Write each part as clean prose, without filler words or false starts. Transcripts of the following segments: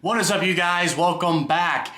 What is up, you guys? Welcome back.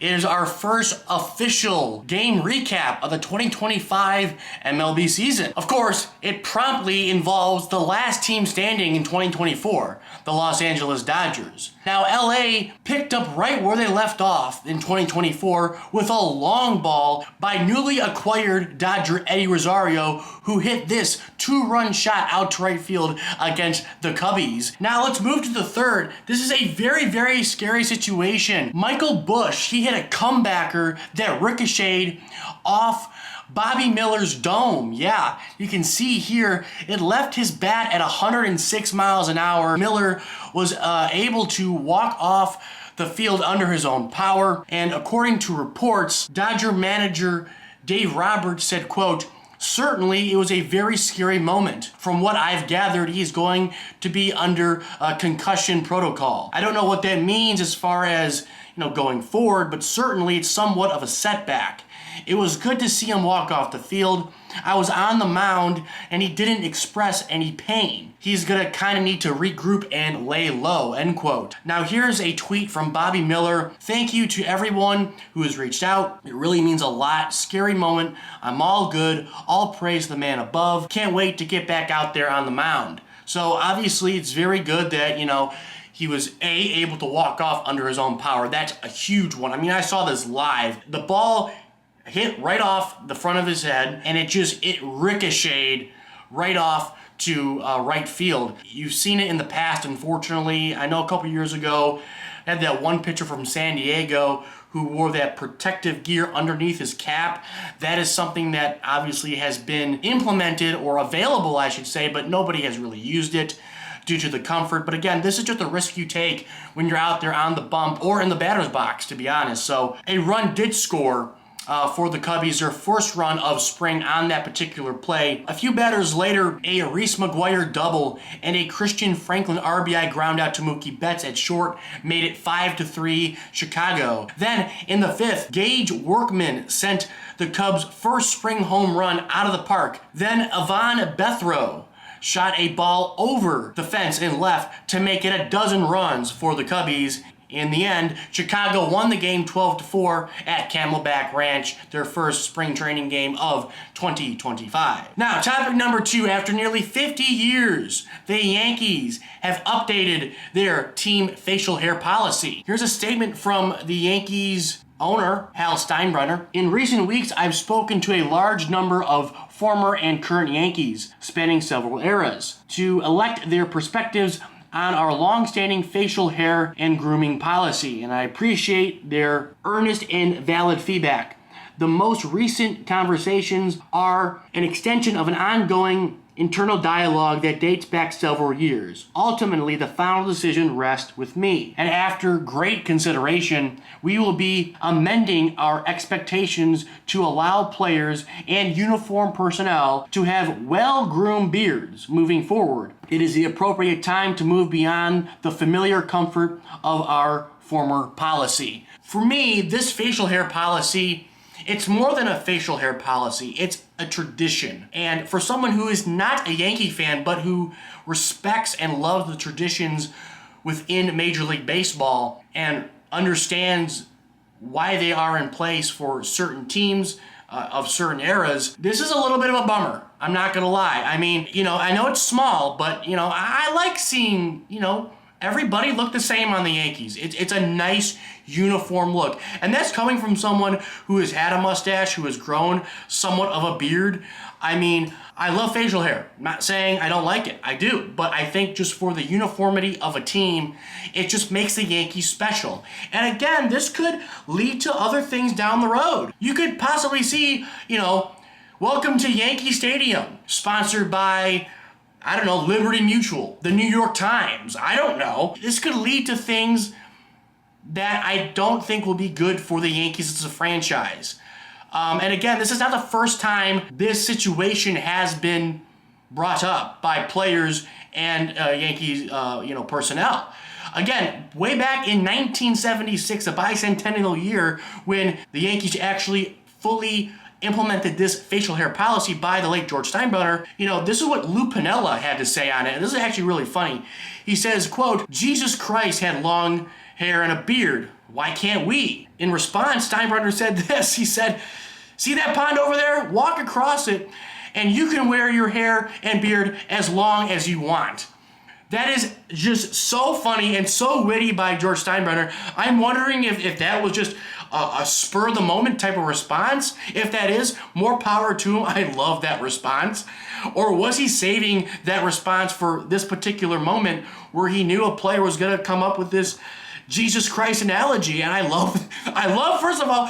It is our first official game recap of the 2025 MLB season. Of course, it promptly involves the last team standing in 2024, the Los Angeles Dodgers. Now, LA picked up right where they left off in 2024 with a long ball by newly acquired Dodger Eddie Rosario, who hit this two-run shot out to right field against the Cubbies. Now, let's move to the third. This is a very, very scary situation. Michael Busch, he hit a comebacker that ricocheted off Bobby Miller's dome. Yeah, you can see here, it left his bat at 106 miles an hour. Miller was able to walk off the field under his own power. And according to reports, Dodger manager Dave Roberts said, quote, "Certainly, it was a very scary moment. From what I've gathered, he's going to be under a concussion protocol." I don't know what that means as far as, going forward, but certainly it's somewhat of a setback. It was good to see him walk off the field. I was on the mound and he didn't express any pain. He's gonna kind of need to regroup and lay low, end quote. Now here's a tweet from Bobby Miller. "Thank you to everyone who has reached out. It really means a lot. Scary moment. I'm all good. All praise the man above. Can't wait to get back out there on the mound." So obviously it's very good that, he was able to walk off under his own power. That's a huge one. I mean, I saw this live. The ball hit right off the front of his head, and it ricocheted right off to right field. You've seen it in the past, unfortunately. I know a couple years ago, I had that one pitcher from San Diego who wore that protective gear underneath his cap. That is something that obviously has been implemented, or available, I should say, but nobody has really used it due to the comfort. But again, this is just a risk you take when you're out there on the bump or in the batter's box, to be honest. So a run did score for the Cubbies, their first run of spring on that particular play. A few batters later, a Reese McGuire double and a Christian Franklin RBI ground out to Mookie Betts at short made it 5-3 Chicago. Then in the fifth, Gage Workman sent the Cubs' first spring home run out of the park. Then Ivan Bethrow shot a ball over the fence in left to make it a dozen runs for the Cubbies. In the end, Chicago won the game 12-4 at Camelback Ranch, their first spring training game of 2025. Now, topic number 2, after nearly 50 years, the Yankees have updated their team facial hair policy. Here's a statement from the Yankees owner, Hal Steinbrenner. "In recent weeks, I've spoken to a large number of former and current Yankees, spanning several eras, to elect their perspectives on our long-standing facial hair and grooming policy, and I appreciate their earnest and valid feedback. The most recent conversations are an extension of an ongoing internal dialogue that dates back several years. Ultimately, the final decision rests with me, and after great consideration, we will be amending our expectations to allow players and uniform personnel to have well-groomed beards moving forward. It is the appropriate time to move beyond the familiar comfort of our former policy." For me, this facial hair policy, it's more than a facial hair policy. It's a tradition. And for someone who is not a Yankee fan, but who respects and loves the traditions within Major League Baseball and understands why they are in place for certain teams of certain eras, this is a little bit of a bummer. I'm not gonna lie. I mean, I know it's small, but, I like seeing, everybody look the same on the Yankees. It's a nice uniform look. And that's coming from someone who has had a mustache, who has grown somewhat of a beard. I mean, I love facial hair. I'm not saying I don't like it. I do. But I think just for the uniformity of a team, it just makes the Yankees special. And again, this could lead to other things down the road. You could possibly see, "Welcome to Yankee Stadium," sponsored by, I don't know, Liberty Mutual, the New York Times. I don't know. This could lead to things that I don't think will be good for the Yankees as a franchise. And again, this is not the first time this situation has been brought up by players and Yankees, personnel. Again, way back in 1976, a bicentennial year, when the Yankees actually fully implemented this facial hair policy by the late George Steinbrenner, this is what Lou Piniella had to say on it. And this is actually really funny. He says, quote, "Jesus Christ had long hair and a beard. Why can't we? In response, Steinbrenner said this. He said, see that pond over there? Walk across it and you can wear your hair and beard as long as you want. That is just so funny and so witty by George Steinbrenner. I'm wondering if that was just a spur of the moment type of response. If that is, more power to him. I love that response. Or was he saving that response for this particular moment where he knew a player was going to come up with this Jesus Christ analogy? And I love, first of all,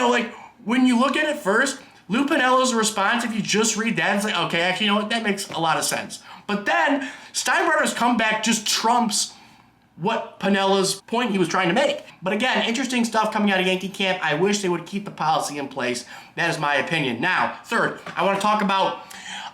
like when you look at it first, Lou Piniella's response, if you just read that, it's like, okay, actually, you know what? That makes a lot of sense. But then Steinbrenner's comeback just trumps what Piniella's point he was trying to make. But again, interesting stuff coming out of Yankee camp. I wish they would keep the policy in place. That is my opinion. Now, third, I want to talk about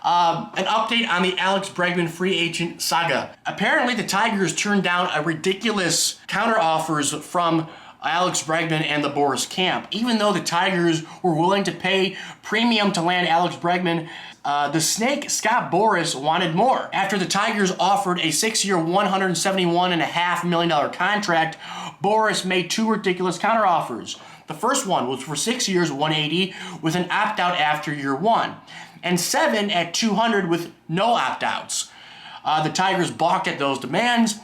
an update on the Alex Bregman free agent saga. Apparently, the Tigers turned down a ridiculous counteroffers from Alex Bregman and the Boras camp. Even though the Tigers were willing to pay premium to land Alex Bregman, the Snake, Scott Boras, wanted more. After the Tigers offered a 6-year, $171.5 million contract, Boras made two ridiculous counteroffers. The first one was for 6 years, $180, with an opt-out after year one, and 7 at $200 with no opt-outs. The Tigers balked at those demands,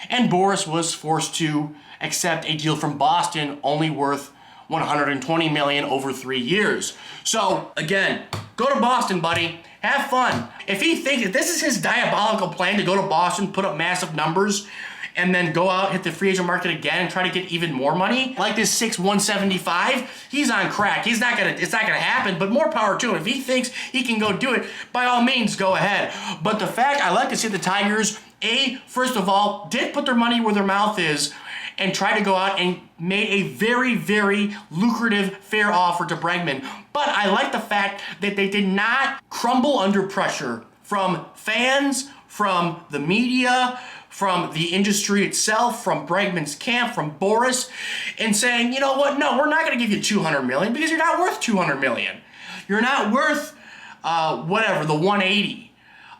and Boras was forced to accept a deal from Boston only worth $120 million over 3 years. So again, go to Boston, buddy. Have fun. If he thinks that this is his diabolical plan to go to Boston, put up massive numbers, and then go out, hit the free agent market again, and try to get even more money, like this 175, he's on crack. It's not gonna happen, but more power to him. If he thinks he can go do it, by all means, go ahead. But the fact, I like to see the Tigers, first of all, did put their money where their mouth is, and try to go out and made a very, very lucrative, fair offer to Bregman. But I like the fact that they did not crumble under pressure from fans, from the media, from the industry itself, from Bregman's camp, from Boras, and saying, you know what, no, we're not going to give you $200 million because you're not worth $200 million. You're not worth, the 180.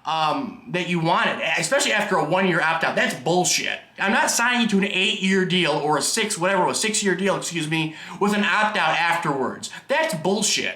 That you wanted, especially after a 1-year opt-out. That's bullshit. I'm not signing you to an 8-year deal or a 6-year deal, with an opt-out afterwards. That's bullshit.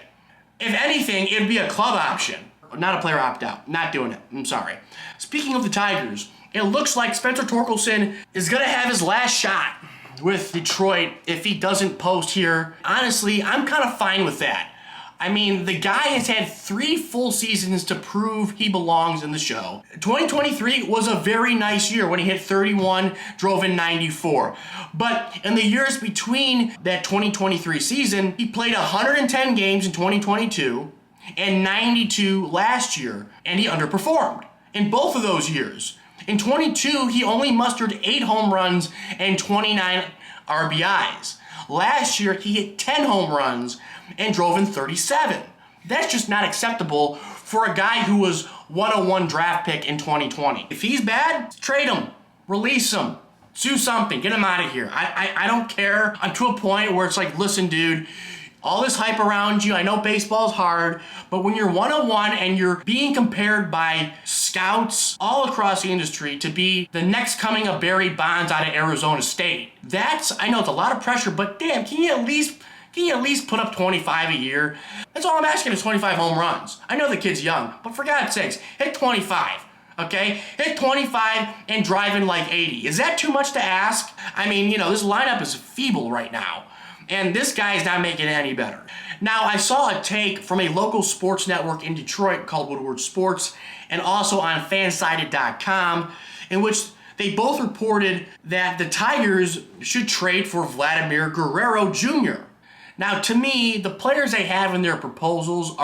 If anything, it'd be a club option, not a player opt-out. Not doing it. I'm sorry. Speaking of the Tigers, it looks like Spencer Torkelson is going to have his last shot with Detroit if he doesn't post here. Honestly, I'm kind of fine with that. I mean, the guy has had 3 full seasons to prove he belongs in the show. 2023 was a very nice year when he hit 31, drove in 94. But in the years between that 2023 season, he played 110 games in 2022 and 92 last year, and he underperformed in both of those years. In 22, he only mustered 8 home runs and 29 RBIs. Last year, he hit 10 home runs and drove in 37. That's just not acceptable for a guy who was 101 draft pick in 2020. If he's bad, trade him, release him, do something, get him out of here. I don't care. I'm to a point where it's like, listen, dude, all this hype around you, I know baseball's hard, but when you're 101 and you're being compared by scouts all across the industry to be the next coming of Barry Bonds out of Arizona State, I know it's a lot of pressure, but damn, can you at least put up 25 a year? That's all I'm asking is 25 home runs. I know the kid's young, but for God's sakes, hit 25, okay? Hit 25 and drive in like 80. Is that too much to ask? I mean, this lineup is feeble right now, and this guy is not making it any better. Now, I saw a take from a local sports network in Detroit called Woodward Sports, and also on fansided.com, in which they both reported that the Tigers should trade for Vladimir Guerrero Jr. Now, to me, the players they have in their proposals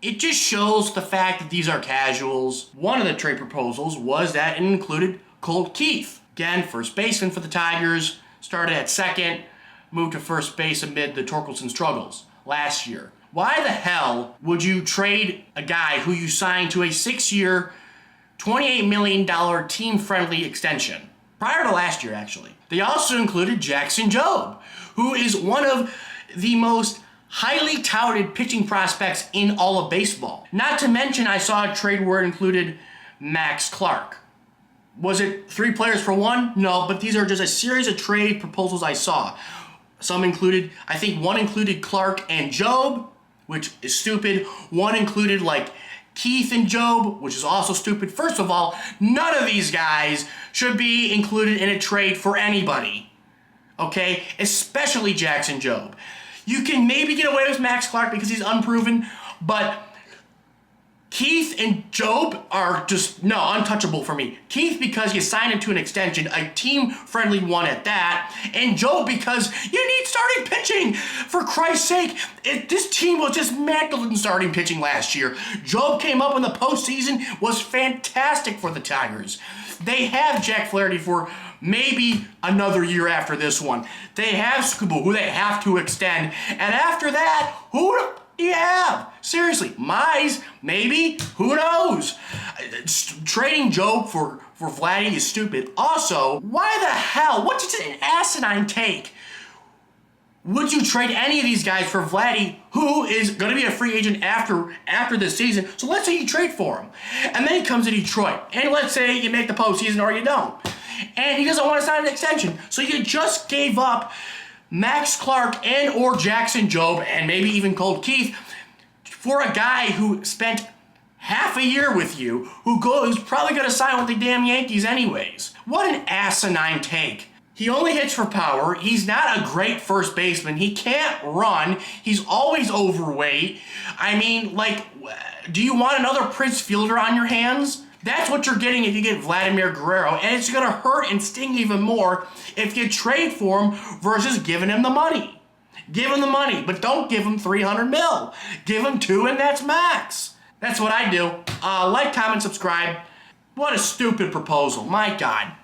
it just shows the fact that these are casuals. One of the trade proposals was that it included Colt Keith. Again, first baseman for the Tigers, started at second, moved to first base amid the Torkelson struggles last year. Why the hell would you trade a guy who you signed to a 6-year, $28 million team-friendly extension? Prior to last year, actually. They also included Jackson Jobe, who is one of the most highly touted pitching prospects in all of baseball. Not to mention, I saw a trade where it included Max Clark. Was it 3 players for 1? No, but these are just a series of trade proposals I saw. Some included, I think one included Clark and Job, which is stupid. One included like Keith and Job, which is also stupid. First of all, none of these guys should be included in a trade for anybody. Okay? Especially Jackson Job. You can maybe get away with Max Clark because he's unproven, but Keith and Job are just, no, untouchable for me. Keith because you signed him to an extension, a team-friendly one at that, and Job because you need starting pitching. For Christ's sake, this team was dismantled in starting pitching last year. Job came up in the postseason, was fantastic for the Tigers. They have Jack Flaherty for maybe another year after this one. They have Scuba, who they have to extend, and after that, who do you have? Seriously, Mize, maybe? Who knows? Trading Job for Vladdy is stupid. Also, why the hell? What's an asinine take? Would you trade any of these guys for Vladdy, who is going to be a free agent after this season? So let's say you trade for him. And then he comes to Detroit. And let's say you make the postseason or you don't. And he doesn't want to sign an extension. So you just gave up Max Clark and or Jackson Job and maybe even Colt Keith for a guy who spent half a year with you, who's probably going to sign with the damn Yankees anyways. What an asinine take. He only hits for power. He's not a great first baseman. He can't run. He's always overweight. I mean, like, do you want another Prince Fielder on your hands? That's what you're getting if you get Vladimir Guerrero, and it's going to hurt and sting even more if you trade for him versus giving him the money. Give him the money, but don't give him $300 million. Give him 2 and that's max. That's what I do. Like, comment, subscribe. What a stupid proposal. My God.